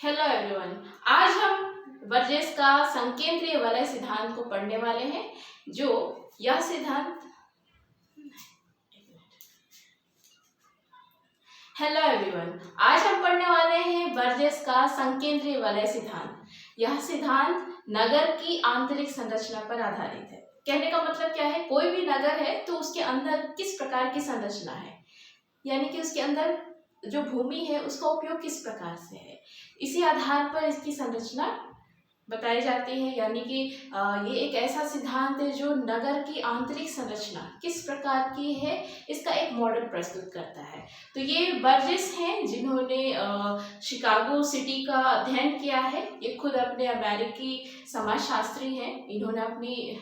Hello everyone. आज हम Burgess का संकेंद्रीय वलय सिद्धांत को पढ़ने वाले हैं। जो यह सिद्धांत हेलो एवरीवन, आज हम पढ़ने वाले हैं बर्जेस का संकेंद्रीय वलय सिद्धांत। यह सिद्धांत नगर की आंतरिक संरचना पर आधारित है। कहने का मतलब क्या है, कोई भी नगर है तो उसके अंदर किस प्रकार की संरचना है, यानी कि उसके अंदर जो भूमि है उसका उपयोग किस प्रकार से है, इसी आधार पर इसकी संरचना बताई जाती है। यानी कि ये एक ऐसा सिद्धांत है जो नगर की आंतरिक संरचना किस प्रकार की है इसका एक मॉडल प्रस्तुत करता है। तो ये बर्जेस हैं जिन्होंने शिकागो सिटी का अध्ययन किया है। ये खुद अपने अमेरिकी समाजशास्त्री हैं। इन्होंने अपनी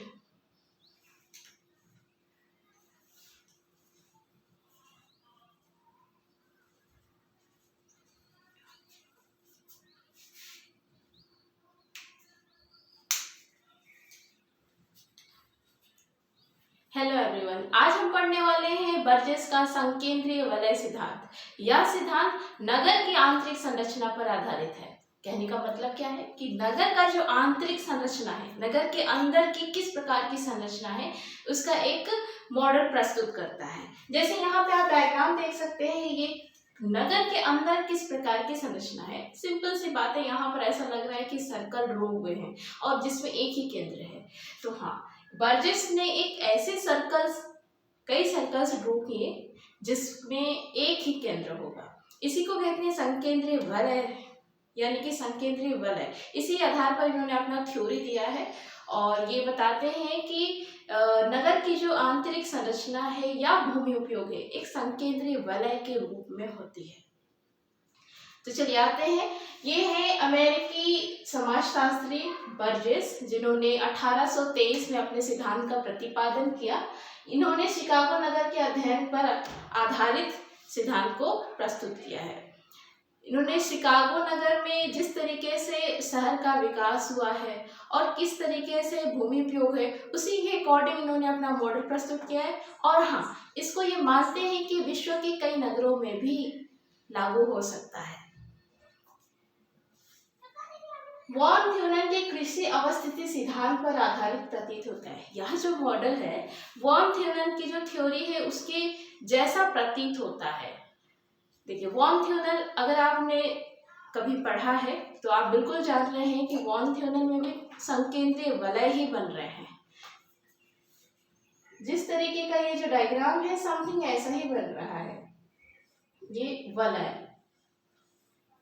हेलो एवरीवन, आज हम पढ़ने वाले हैं बर्जेस का संकेंद्रीय वलय सिद्धांत। यह सिद्धांत नगर की आंतरिक संरचना पर आधारित है। कहने का मतलब क्या है कि नगर का जो आंतरिक संरचना है, नगर के अंदर की किस प्रकार की संरचना है, उसका एक मॉडल प्रस्तुत करता है। जैसे यहाँ पे आप डायग्राम देख सकते हैं, ये नगर के अंदर किस प्रकार की संरचना है। सिंपल सी बात है, यहाँ पर ऐसा लग रहा है कि सर्कल ड्रॉ हुए हैं और जिसमें एक ही केंद्र है। तो हाँ, बर्जेस ने एक ऐसे कई सर्कल्स ड्रॉ किए जिसमें एक ही केंद्र होगा। इसी को कहते हैं संकेंद्रीय वलय, यानी कि संकेंद्रीय वलय। इसी आधार पर इन्होंने अपना थ्योरी दिया है और ये बताते हैं कि नगर की जो आंतरिक संरचना है या भूमि उपयोग है एक संकेंद्रीय वलय के रूप में होती है। तो चलिए आते हैं, ये है अमेरिकी समाजशास्त्री बर्जेस, जिन्होंने 1823 में अपने सिद्धांत का प्रतिपादन किया। इन्होंने शिकागो नगर के अध्ययन पर आधारित सिद्धांत को प्रस्तुत किया है। इन्होंने शिकागो नगर में जिस तरीके से शहर का विकास हुआ है और किस तरीके से भूमि उपयोग है, उसी के अकॉर्डिंग इन्होंने अपना मॉडल प्रस्तुत किया है। और हाँ, इसको ये मानते हैं कि विश्व के कई नगरों में भी लागू हो सकता है। वॉन थ्योरन के कृषि अवस्थिति सिद्धांत पर आधारित प्रतीत होता है। यह जो मॉडल है, वॉन थ्योरन की जो थ्योरी है उसके जैसा प्रतीत होता है। देखिए, वॉन थ्योरन अगर आपने कभी पढ़ा है तो आप बिल्कुल जान रहे हैं कि वॉन थ्योरन में भी संकेंद्रीय वलय ही बन रहे हैं। जिस तरीके का ये जो डायग्राम है, समथिंग ऐसा ही बन रहा है। ये वलय,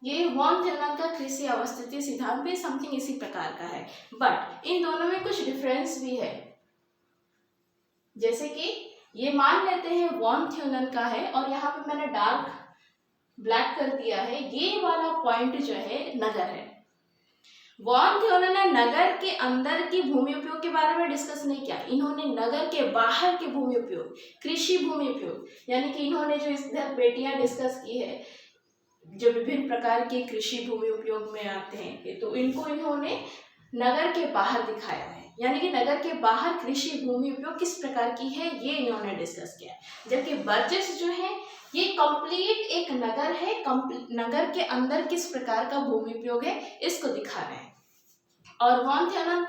ये वॉन थ्योरन का कृषि अवस्थिति सिद्धांत भी समथिंग इसी प्रकार का है। बट इन दोनों में कुछ डिफरेंस भी है। जैसे कि ये मान लेते हैं वॉन थ्योरन का है और यहाँ पे मैंने डार्क ब्लैक कर दिया है, ये वाला पॉइंट जो है नगर है। वॉन थ्योरन ने नगर के अंदर की भूमि उपयोग के बारे में डिस्कस नहीं किया। इन्होंने नगर के बाहर के भूमि उपयोग, कृषि भूमि उपयोग, यानी कि इन्होंने जो इधर पेटियां डिस्कस की है जो विभिन्न प्रकार के कृषि भूमि उपयोग में आते हैं, तो इनको इन्होंने नगर के बाहर दिखाया है। यानी कि नगर के बाहर कृषि भूमि उपयोग किस प्रकार की है, ये इन्होंने डिस्कस किया है। जबकि बर्जेस जो है ये कंप्लीट एक नगर है, नगर के अंदर किस प्रकार का भूमि उपयोग है इसको दिखा रहे हैं। और वॉन थ्योरन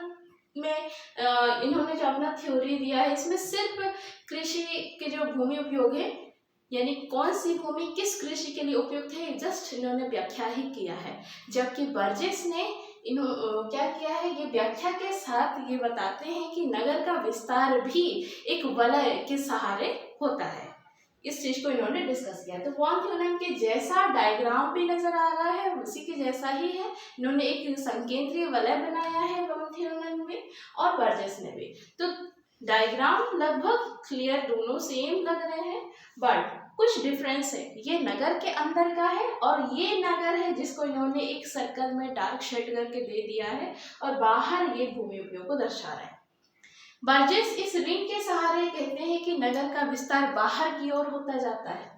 में इन्होंने जो अपना थ्योरी दिया है, इसमें सिर्फ कृषि के जो भूमि उपयोग है, यानी कौन सी भूमि किस कृषि के लिए उपयुक्त है, जस्ट इन्होंने व्याख्या ही किया है। जबकि बर्जेस ने क्या किया है, ये व्याख्या के साथ ये बताते हैं कि नगर का विस्तार भी एक वलय के सहारे होता है। इस चीज को इन्होंने डिस्कस किया। तो वॉन थ्योरन के जैसा डायग्राम भी नजर आ रहा है, उसी के जैसा ही है। इन्होंने एक संकेंद्रीय वलय बनाया है वॉन थ्योरन में और बर्जेस ने भी। तो डायग्राम लगभग क्लियर, दोनों सेम लग रहे हैं, बट कुछ डिफरेंस है। ये नगर के अंदर का है और ये नगर है जिसको इन्होंने एक सर्कल में डार्क शेड करके दे दिया है और बाहर ये भूमि उपयोग को दर्शा रहा है। बर्जेस इस रिंग के सहारे कहते हैं कि नगर का विस्तार बाहर की ओर होता जाता है।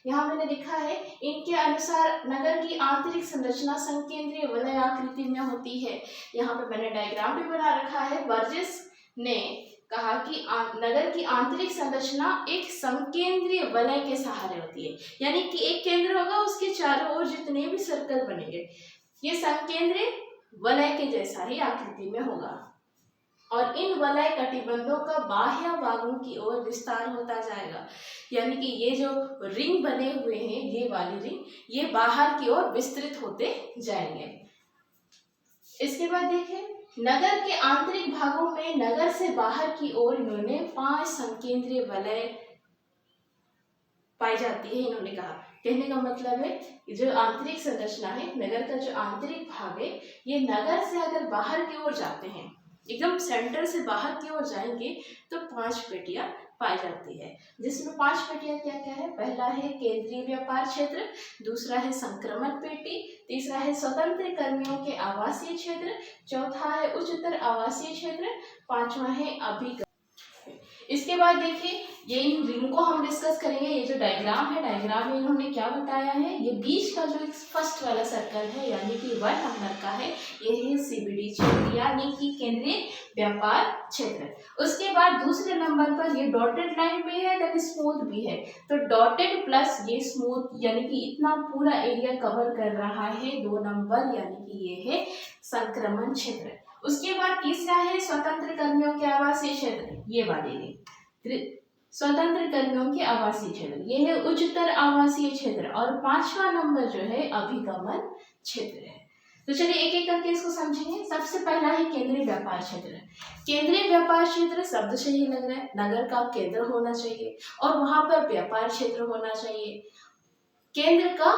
यहाँ मैंने लिखा है, इनके अनुसार नगर की आंतरिक संरचना संकेंद्रीय वलय आकृति में होती है। यहाँ पे मैंने डायग्राम भी बना रखा है। बर्जेस ने कहा कि नगर की आंतरिक संरचना एक संकेंद्रीय वलय के सहारे होती है। यानी कि एक केंद्र होगा, उसके चारों ओर जितने भी सर्कल बनेंगे, ये संकेंद्रीय वलय के जैसा ही आकृति में होगा और इन वलय कटिबंधों का बाह्य भागों की ओर विस्तार होता जाएगा, यानी कि ये जो रिंग बने हुए हैं, ये वाली रिंग, ये बाहर की ओर विस्तृत होते जाएंगे। इसके बाद देखिए, नगर के आंतरिक भागों में नगर से बाहर की ओर इन्होंने 5 संकेंद्रीय वलय पाई जाती है। इन्होंने कहा, कहने का मतलब है जो आंतरिक संरचना है, नगर का जो आंतरिक भाग है, ये नगर से अगर बाहर की ओर जाते हैं, एकदम सेंटर से बाहर की ओर जाएंगे तो 5 पेटियां पाई जाती है, जिसमें 5 पेटियां क्या क्या है। पहला है केंद्रीय व्यापार क्षेत्र, दूसरा है संक्रमण पेटी, तीसरा है स्वतंत्र कर्मियों के आवासीय क्षेत्र, चौथा है उच्चतर आवासीय क्षेत्र, पांचवा है अभिकर्म। इसके बाद देखिए, ये इन रिंग को हम डिस्कस करेंगे। ये जो डायग्राम है, डायग्राम में इन्होंने क्या बताया है, ये बीच का जो फर्स्ट वाला सर्कल है, यानी कि 1 नंबर का है, ये है सीबीडी क्षेत्र, यानी कि केंद्रीय व्यापार क्षेत्र। उसके बाद दूसरे नंबर पर ये डॉटेड लाइन भी है, दैट स्मूथ भी है, तो डॉटेड प्लस ये स्मूथ, यानी कि इतना पूरा एरिया कवर कर रहा है 2 नंबर, यानी कि ये है संक्रमण क्षेत्र। उसके बाद तीसरा है स्वतंत्र कर्मियों के आवासीय क्षेत्र, ये वाली रिंग, स्वतंत्र कर्मियों के आवासीय क्षेत्र, ये है उच्चतर आवासीय क्षेत्र, और 5वां नंबर जो है अभिगमन क्षेत्र है। तो चलिए एक एक करके इसको समझेंगे। सबसे पहला है केंद्रीय व्यापार क्षेत्र। केंद्रीय व्यापार क्षेत्र शब्द से ही लग रहा है नगर का केंद्र होना चाहिए और वहां पर व्यापार क्षेत्र होना चाहिए। केंद्र का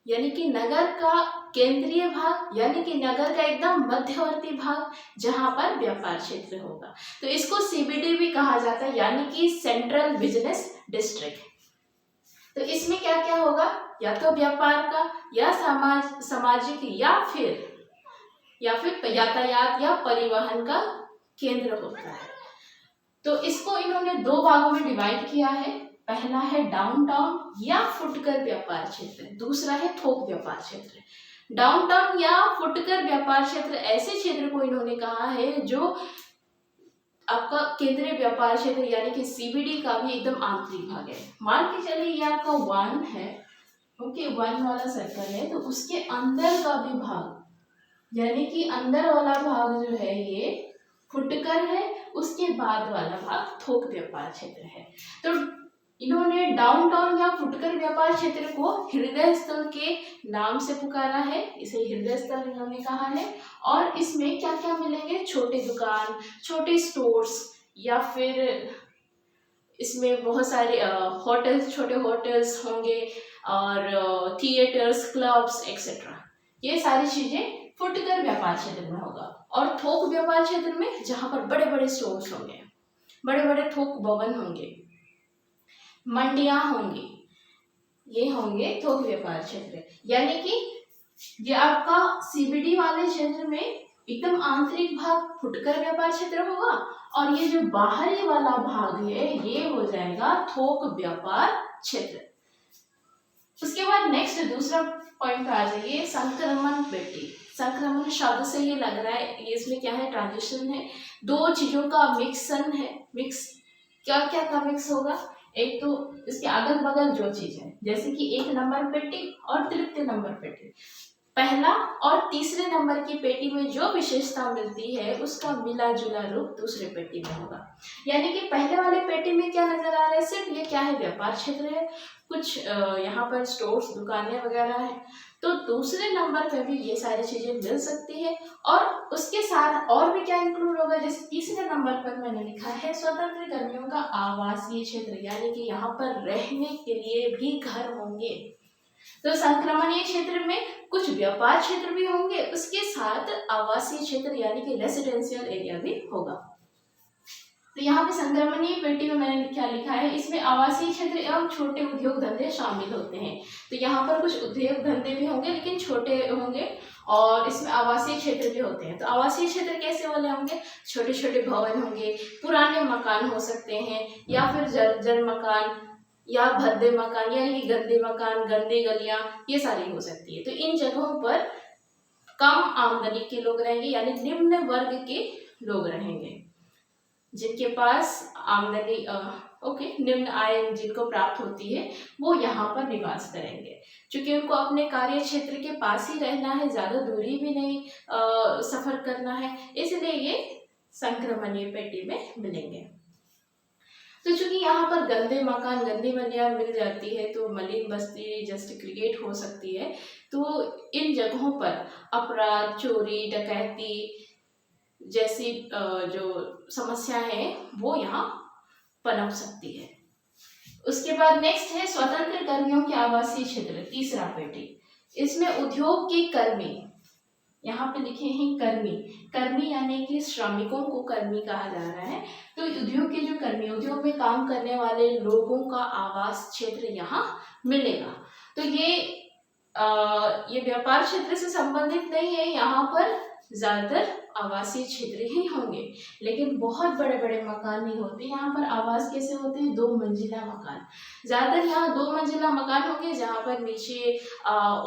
यानी कि नगर का केंद्रीय भाग, यानी कि नगर का एकदम मध्यवर्ती भाग जहां पर व्यापार क्षेत्र होगा, तो इसको सीबीडी भी कहा जाता है, यानी कि सेंट्रल बिजनेस डिस्ट्रिक्ट। तो इसमें क्या क्या होगा, या तो व्यापार का, या सामाजिक, या फिर यातायात या परिवहन का केंद्र होता है। तो इसको इन्होंने 2 भागों में डिवाइड किया है। पहला है डाउनटाउन या फुटकर व्यापार क्षेत्र, दूसरा है थोक व्यापार क्षेत्र। डाउनटाउन या फुटकर व्यापार क्षेत्र ऐसे क्षेत्र को इन्होंने कहा है जो आपका केंद्रीय व्यापार क्षेत्र यानी कि सीबीडी का भी एकदम आंतरिक भाग है। मान के चलिए ये आपका 1 है, ओके, 1 वाला सर्कल है, तो उसके अंदर का भी भाग यानी कि अंदर वाला भाग जो है ये फुटकर है, उसके बाद वाला भाग थोक व्यापार क्षेत्र है। तो इन्होंने डाउनटाउन या फुटकर व्यापार क्षेत्र को हृदय स्थल के नाम से पुकारा है, इसे हृदय स्थल इन्होंने कहा है। और इसमें क्या क्या मिलेंगे, छोटे दुकान, छोटे स्टोर्स, या फिर इसमें बहुत सारे होटल्स, छोटे होटल्स होंगे, और थिएटर्स, क्लब्स एक्सेट्रा, ये सारी चीजें फुटकर व्यापार क्षेत्र में होगा। और थोक व्यापार क्षेत्र में जहाँ पर बड़े बड़े स्टोर्स होंगे, बड़े बड़े थोक भवन होंगे, मंडियां होंगी, ये होंगे थोक व्यापार क्षेत्र। यानी कि ये आपका सीबीडी वाले क्षेत्र में एकदम आंतरिक भाग फुटकर व्यापार क्षेत्र होगा, और ये जो बाहरी वाला भाग है ये हो जाएगा थोक व्यापार क्षेत्र। उसके बाद नेक्स्ट दूसरा पॉइंट आ जाइए, संक्रमण पेटी। संक्रमण शब्द से ही लग रहा है ये इसमें क्या है, ट्रांजिशन है, 2 चीजों का मिक्सन है। मिक्स क्या क्या का मिक्स होगा, एक तो इसके अगल बगल जो चीज है, जैसे कि 1 नंबर पेटी और तृतीय नंबर पेटी, पहला और तीसरे नंबर की पेटी में जो विशेषता मिलती है उसका मिला जुला रूप दूसरे पेटी में होगा। यानी कि पहले वाले पेटी में क्या नजर आ रहा है, सिर्फ ये क्या है, व्यापार क्षेत्र है, कुछ यहाँ पर स्टोर्स, दुकानें वगैरह हैं। तो दूसरे नंबर पे भी ये सारी चीजें मिल सकती है, और उसके साथ और भी क्या इंक्लूड होगा, जैसे तीसरे नंबर पर मैंने लिखा है स्वतंत्र कर्मियों का आवासीय क्षेत्र, यानी कि यहाँ पर रहने के लिए भी घर होंगे। तो संक्रमणीय क्षेत्र में कुछ व्यापार क्षेत्र भी होंगे, उसके साथ आवासीय क्षेत्र यानी कि रेसिडेंशियल एरिया भी होगा। तो यहाँ पे संक्रमणीय पेटी में मैंने क्या लिखा है, इसमें आवासीय क्षेत्र एवं छोटे उद्योग धंधे शामिल होते हैं। तो यहाँ पर कुछ उद्योग धंधे भी होंगे लेकिन छोटे होंगे, और इसमें आवासीय क्षेत्र भी होते हैं। तो आवासीय क्षेत्र कैसे वाले होंगे, छोटे छोटे भवन होंगे, पुराने मकान हो सकते हैं, या फिर जर्जर मकान या भद्दे मकान, यानी कि गंदे मकान, गंदे गलियां, ये सारी हो सकती है। तो इन जगहों पर कम आमदनी के लोग रहेंगे, यानी निम्न वर्ग के लोग रहेंगे, जिनके पास आमदनी ओके, निम्न आय जिनको प्राप्त होती है वो यहाँ पर निवास करेंगे। क्योंकि उनको अपने कार्य क्षेत्र के पास ही रहना है, ज़्यादा दूरी भी नहीं सफ़र करना है, इसलिए ये संक्रमणीय पेटी में मिलेंगे। तो चूंकि यहाँ पर गंदे मकान, गंदी बनियान मिल जाती है तो मलिन बस्ती जस्ट क्रिएट हो सकती है। तो इन जगहों पर अपराध, चोरी, डकैती जैसी जो समस्या है वो यहाँ पनप सकती है। उसके बाद नेक्स्ट है स्वतंत्र कर्मियों के आवासीय क्षेत्र, तीसरा पेटी। इसमें उद्योग के कर्मी, यहाँ पे लिखे हैं कर्मी, कर्मी यानी कि श्रमिकों को कर्मी कहा जा रहा है। तो उद्योग के जो कर्मी, उद्योग में काम करने वाले लोगों का आवास क्षेत्र यहाँ मिलेगा। तो ये व्यापार क्षेत्र से संबंधित नहीं है, यहाँ पर ज्यादातर आवासीय क्षेत्र ही होंगे, लेकिन बहुत बड़े बड़े मकान नहीं होते। यहाँ पर आवास कैसे होते हैं? 2 मंजिला मकान, ज्यादातर यहाँ 2 मंजिला मकान होंगे, जहाँ पर नीचे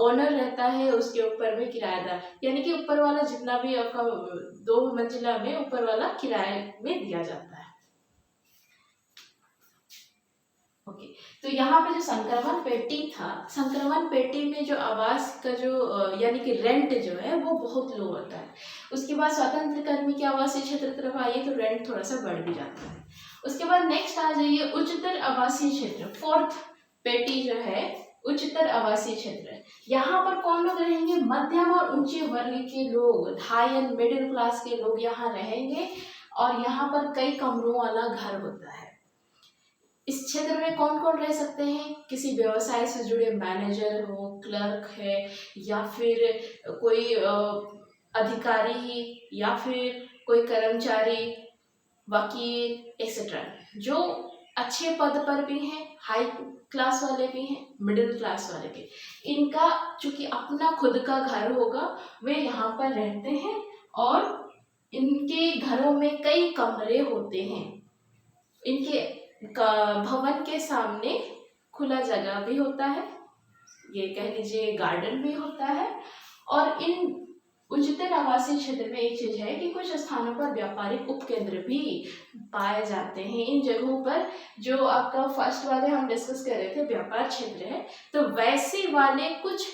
ओनर रहता है, उसके ऊपर में किराएदार, यानी कि ऊपर वाला जितना भी आपका 2 मंजिला में ऊपर वाला किराए में दिया जाता है। ओके, तो यहाँ पे जो संक्रमण पेटी था, संक्रमण पेटी में जो आवास का जो यानी कि रेंट जो है वो बहुत लो होता है। उसके बाद स्वतंत्र कर्मी के आवासीय क्षेत्र तरफ आइए तो रेंट थोड़ा सा बढ़ भी जाता है। उसके बाद नेक्स्ट आ जाइए उच्चतर आवासीय क्षेत्र, 4th पेटी जो है उच्चतर आवासीय क्षेत्र। यहाँ पर कौन लोग रहेंगे? मध्यम और ऊंचे वर्ग के लोग, हाई एंड मिडिल क्लास के लोग यहाँ रहेंगे, और यहाँ पर कई कमरों वाला घर होता है। इस क्षेत्र में कौन कौन रह सकते हैं? किसी व्यवसाय से जुड़े मैनेजर हो, क्लर्क है, या फिर कोई अधिकारी ही, या फिर कोई कर्मचारी, वकील एक्सेट्रा, जो अच्छे पद पर भी हैं, हाई क्लास वाले भी हैं, मिडिल क्लास वाले भी। इनका चूंकि अपना खुद का घर होगा, वे यहाँ पर रहते हैं, और इनके घरों में कई कमरे होते हैं। इनके भवन के सामने खुला जगह भी होता है, ये कह लीजिए गार्डन भी होता है। और इन उच्चतर आवासीय क्षेत्र में एक चीज है कि कुछ स्थानों पर व्यापारिक उपकेंद्र भी पाए जाते हैं। इन जगहों पर जो आपका फर्स्ट वाले हम डिस्कस कर रहे थे व्यापार क्षेत्र है, तो वैसे वाले कुछ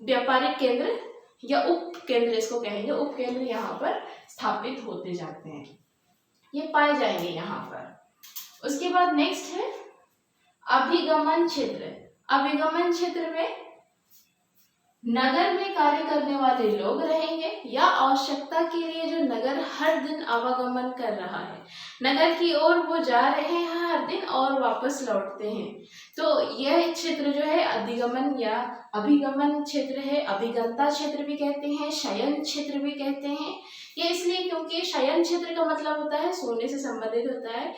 व्यापारिक केंद्र या उप केंद्र इसको कहेंगे, उप केंद्र यहाँ पर स्थापित होते जाते हैं, ये पाए जाएंगे यहाँ पर। उसके बाद नेक्स्ट है अभिगमन क्षेत्र। अभिगमन क्षेत्र में नगर में कार्य करने वाले लोग रहेंगे, या आवश्यकता के लिए जो नगर हर दिन आवागमन कर रहा है, नगर की ओर वो जा रहे हैं हर दिन और वापस लौटते हैं, तो यह क्षेत्र जो है अधिगमन या अभिगमन क्षेत्र है। अभिगंता क्षेत्र भी कहते हैं, शयन क्षेत्र भी कहते हैं। ये इसलिए क्योंकि शयन क्षेत्र का मतलब होता है सोने से संबंधित होता है।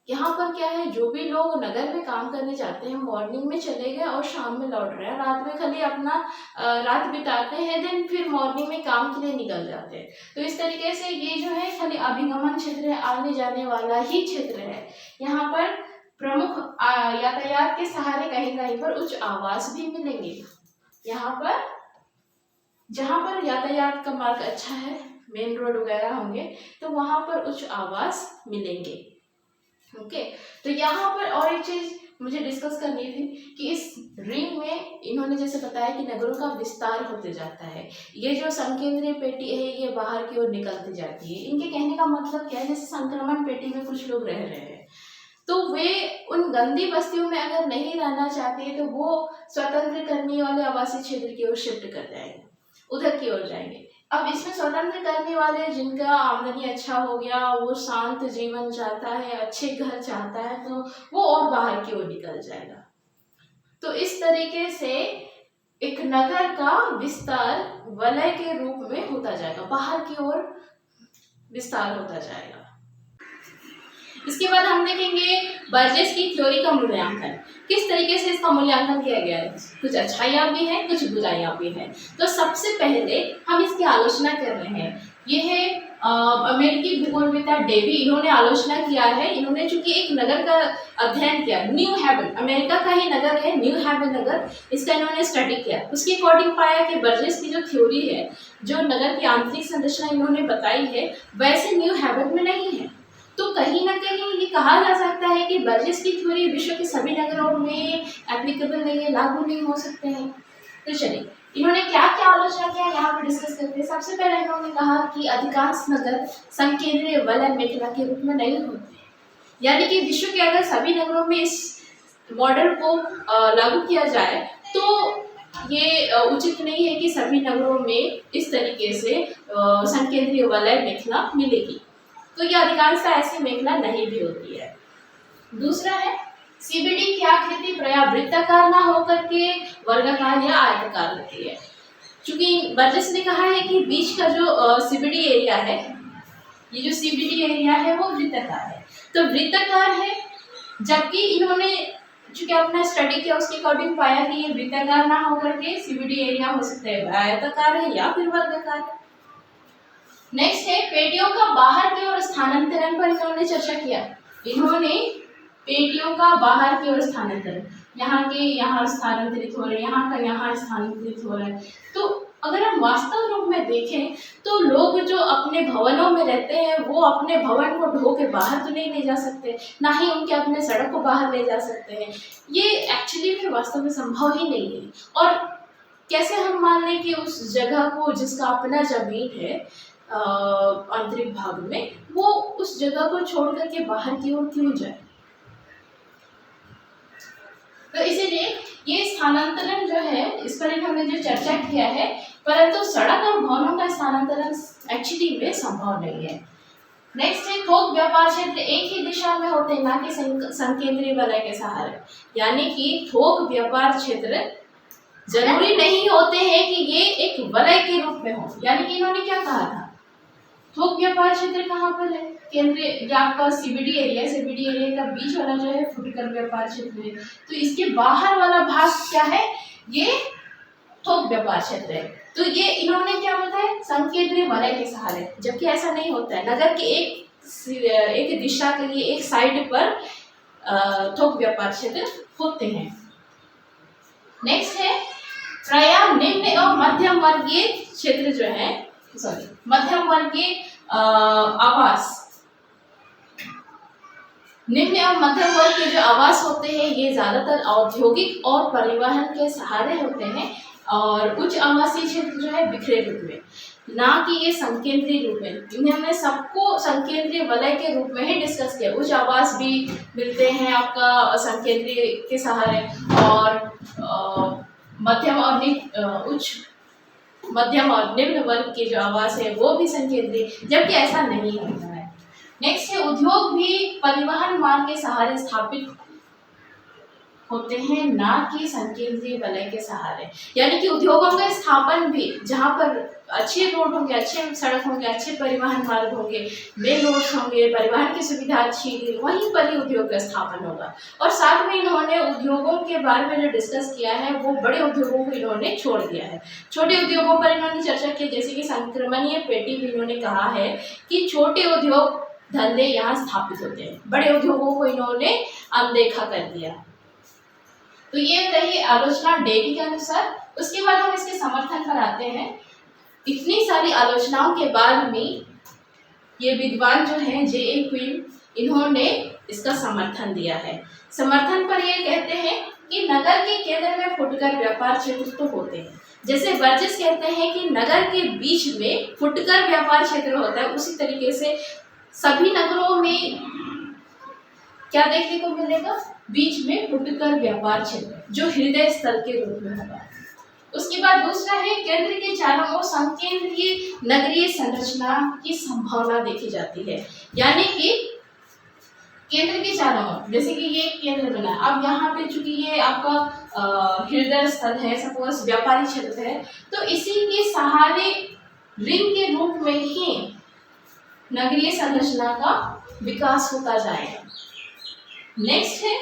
यहाँ पर क्या है, जो भी लोग नगर में काम करने जाते हैं, मॉर्निंग में चले गए और शाम में लौट रहे हैं, रात में खाली अपना रात बिताते हैं, देन फिर मॉर्निंग में काम के लिए निकल जाते हैं। तो इस तरीके से ये जो है खाली अभिगमन क्षेत्र है, आने जाने वाला ही क्षेत्र है। यहाँ पर प्रमुख यातायात के सहारे कहीं कहीं पर उच्च आवास भी मिलेंगे। यहाँ पर जहाँ पर यातायात का मार्ग अच्छा है, मेन रोड वगैरह होंगे, तो वहाँ पर उच्च आवास मिलेंगे। ओके, तो यहाँ पर और एक चीज मुझे डिस्कस करनी थी कि इस रिंग में इन्होंने जैसे बताया कि नगरों का विस्तार होते जाता है। ये जो संकेंद्रीय पेटी है ये बाहर की ओर निकलती जाती है। इनके कहने का मतलब क्या है, जैसे संक्रमण पेटी में कुछ लोग रह रहे हैं, तो वे उन गंदी बस्तियों में अगर नहीं रहना चाहते तो वो स्वतंत्र कर्मी वाले आवासीय क्षेत्र की ओर शिफ्ट कर जाएंगे, उधर की ओर जाएंगे। अब इसमें स्वतंत्र करने वाले जिनका आमदनी अच्छा हो गया, वो शांत जीवन चाहता है, अच्छे घर चाहता है, तो वो और बाहर की ओर निकल जाएगा। तो इस तरीके से एक नगर का विस्तार वलय के रूप में होता जाएगा, बाहर की ओर विस्तार होता जाएगा। इसके बाद हम देखेंगे बर्जेस की थ्योरी का मूल्यांकन, किस तरीके से इसका मूल्यांकन किया गया है। कुछ अच्छाइयाँ भी हैं, कुछ बुराइयाँ भी हैं। तो सबसे पहले हम इसकी आलोचना कर रहे हैं। ये है अमेरिकी भूगोलविद डेवी, इन्होंने आलोचना किया है। इन्होंने चूंकि एक नगर का अध्ययन किया, न्यू हेवन, अमेरिका का ही नगर है न्यू हेवन नगर, इसका इन्होंने स्टडी किया। उसके अकॉर्डिंग पाया कि बर्जेस की जो थ्योरी है, जो नगर की आंतरिक संरचना इन्होंने बताई है, वैसे न्यू हेवन में नहीं है। तो कहीं ना कहीं ये कहा जा सकता है कि बर्जेस की थ्योरी विश्व के सभी नगरों में एप्लीकेबल नहीं है, लागू नहीं हो सकते हैं। तो चलिए इन्होंने क्या क्या आलोचना किया यहाँ पर डिस्कस करते हैं। सबसे पहले इन्होंने कहा कि अधिकांश नगर संकेंद्रीय वलय मेखला के रूप में नहीं होते, यानी कि विश्व के अगर सभी नगरों में इस मॉडल को लागू किया जाए तो ये उचित नहीं है कि सभी नगरों में इस तरीके से संकेंद्रीय वलय मेखला मिलेगी। तो ये अधिकांशतः ऐसी मेखला नहीं भी होती है। दूसरा है सीबीडी की आकृति प्रायः वृत्ताकार ना होकर के वर्गाकार या आयताकार होती है। चूंकि बर्जेस ने कहा है कि बीच का जो सीबीडी एरिया है, ये जो सीबीडी एरिया है वो वृत्ताकार है, तो वृत्ताकार है, जबकि इन्होंने चूंकि अपना स्टडी किया उसके अकॉर्डिंग पाया कि ये वृत्ताकार ना होकर के सीबीडी एरिया हो सकता है आयताकार है या फिर वर्गाकार है। नेक्स्ट है पेटियों का बाहर की ओर स्थानांतरण पर इन्होंने चर्चा किया। इन्होंने पेटियों का बाहर की ओर स्थानांतरण, यहाँ के यहाँ स्थानांतरित हो रहे हैं, यहाँ का यहाँ स्थानांतरित हो रहा है। तो अगर हम वास्तव रूप में देखें तो लोग जो अपने भवनों में रहते हैं वो अपने भवन को ढो के बाहर तो नहीं ले जा सकते, ना ही उनके अपने सड़क को बाहर ले जा सकते हैं। ये एक्चुअली में वास्तव में संभव ही नहीं है। और कैसे हम मान लें कि उस जगह को जिसका अपना जमीन है आंतरिक भाग में, वो उस जगह को छोड़ करके बाहर की ओर क्यों जाए। तो इसीलिए ये स्थानांतरण जो है इस पर हमने जो चर्चा किया है, परंतु सड़क और भवनों का स्थानांतरण एक्चुअली में संभव नहीं है। नेक्स्ट है थोक व्यापार क्षेत्र एक ही दिशा में होते हैं, ना कि संकेंद्रीय वलय के सहारे। यानी कि थोक व्यापार क्षेत्र जरूरी नहीं होते हैं कि ये एक वलय के रूप में हो। यानी कि इन्होंने क्या कहा था, थोक व्यापार क्षेत्र कहाँ पर है, केंद्रीय या आपका सीबीडी एरिया, सीबीडी एरिया का बीच वाला जो है फुटकर व्यापार क्षेत्र है, तो इसके बाहर वाला भाग क्या है, ये थोक व्यापार क्षेत्र है। तो ये इन्होंने क्या बताया, संकेंद्रीय वलय के सहारे, जबकि ऐसा नहीं होता है। नगर के एक दिशा के लिए एक साइड पर थोक व्यापार क्षेत्र होते हैं। नेक्स्ट है प्रायः निम्न एवं मध्यम वर्गीय क्षेत्र जो है, मध्यम वर्गीय आवास, निम्न एवं मध्यम वर्ग के जो आवास होते हैं ये ज्यादातर औद्योगिक और परिवहन के सहारे होते हैं, और उच्च आवासीय क्षेत्र जो है बिखरे रूप में, ना कि ये संकेंद्रीय रूप में। इन्होंने सबको संकेंद्रीय वलय के रूप में ही डिस्कस किया। उच्च आवास भी मिलते हैं आपका संकेंद्रीय के सहारे, और मध्यम और निम्न वर्ग के जो आवास है वो भी संकेंद्रीय, जबकि ऐसा नहीं होता है। नेक्स्ट है उद्योग भी परिवहन मार्ग के सहारे स्थापित होते हैं, ना कि संकेंद्रीय वलय के सहारे। यानी कि उद्योगों का स्थापन भी जहाँ पर अच्छे रोड होंगे, अच्छे सड़क होंगे, अच्छे परिवहन मार्ग होंगे, मेन रोड होंगे, परिवहन की सुविधा अच्छी है, वहीं पर ही उद्योग का स्थापन होगा। और साथ में इन्होंने उद्योगों के बारे में जो डिस्कस किया है वो बड़े उद्योगों को इन्होंने छोड़ दिया है। छोटे उद्योगों पर इन्होंने चर्चा की, जैसे कि संक्रमणीय पेटी भी इन्होंने कहा है कि छोटे उद्योग धंधे यहाँ स्थापित होते हैं, बड़े उद्योगों को इन्होंने अनदेखा कर दिया। तो ये रही आलोचना डेवी के अनुसार। उसके बाद हम इसके समर्थन पर आते हैं। इतनी सारी आलोचनाओं के बाद में ये विद्वान जो हैं J.A. क्वीन, इन्होंने इसका समर्थन दिया है। समर्थन पर ये कहते हैं कि नगर के केंद्र में फुटकर व्यापार क्षेत्र तो होते हैं, जैसे बर्जेस कहते हैं कि नगर के बीच में फुटकर व्यापार क्षेत्र होता है, उसी तरीके से सभी नगरों में क्या देखने को मिलेगा, बीच में फुटकर व्यापार क्षेत्र जो हृदय स्थल के रूप में होगा। उसके बाद दूसरा है केंद्र के चारों ओर संकेंद्रीय नगरीय संरचना की संभावना देखी जाती है। यानी कि केंद्र के चारों ओर, जैसे कि ये केंद्र बना, अब यहाँ पे चूंकि ये आपका हृदय स्थल है, सपोज व्यापारिक क्षेत्र है, तो इसी के सहारे रिंग के रूप में ही नगरीय संरचना का विकास होता जाएगा। नेक्स्ट है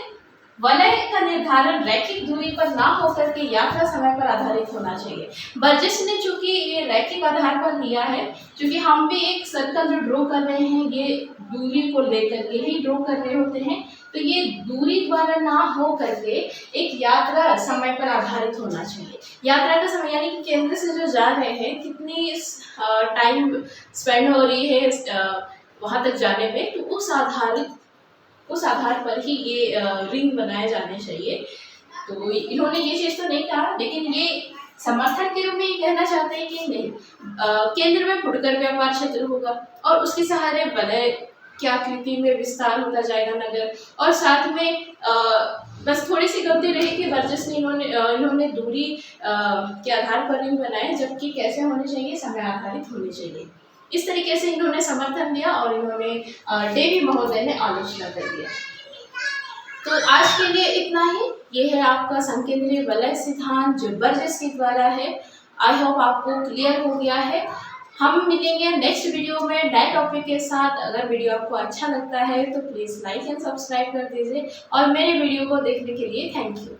वलय का निर्धारण रैखिक दूरी पर ना होकर के यात्रा समय पर आधारित होना चाहिए। बर्जेस ने चूंकि ये रैखिक आधार पर लिया है, क्योंकि हम भी एक सर्कल जो ड्रॉ कर रहे हैं ये दूरी को लेकर के ही ड्रॉ कर रहे होते हैं, तो ये दूरी द्वारा ना हो करके एक यात्रा समय पर आधारित होना चाहिए। यात्रा का समय यानी कि केंद्र से जो जा रहे हैं कितनी टाइम स्पेंड हो रही है वहाँ तक जाने में, तो उस आधार पर ही ये रिंग बनाए जाने चाहिए। तो इन्होंने ये चीज़ तो नहीं कहा, लेकिन ये समर्थन के रूप में ये कहना चाहते हैं कि नहीं, केंद्र में फुटकर व्यापार क्षेत्र होगा और उसके सहारे वलय की आकृति में विस्तार होता जाएगा नगर, और साथ में बस थोड़ी सी गलती रही कि वर्चस्व ने इन्होंने दूरी के आधार पर रिंग बनाए, जबकि कैसे होने चाहिए, समय आधारित होने चाहिए। इस तरीके से इन्होंने समर्थन दिया और इन्होंने डेवी महोदय ने आलोचना कर दिया। तो आज के लिए इतना ही। ये है आपका संकेंद्रीय वलय सिद्धांत जो बर्जेस के द्वारा है। आई होप आपको क्लियर हो गया है। हम मिलेंगे नेक्स्ट वीडियो में नए टॉपिक के साथ। अगर वीडियो आपको अच्छा लगता है तो प्लीज़ लाइक एंड सब्सक्राइब कर दीजिए, और मेरे वीडियो को देखने के लिए थैंक यू।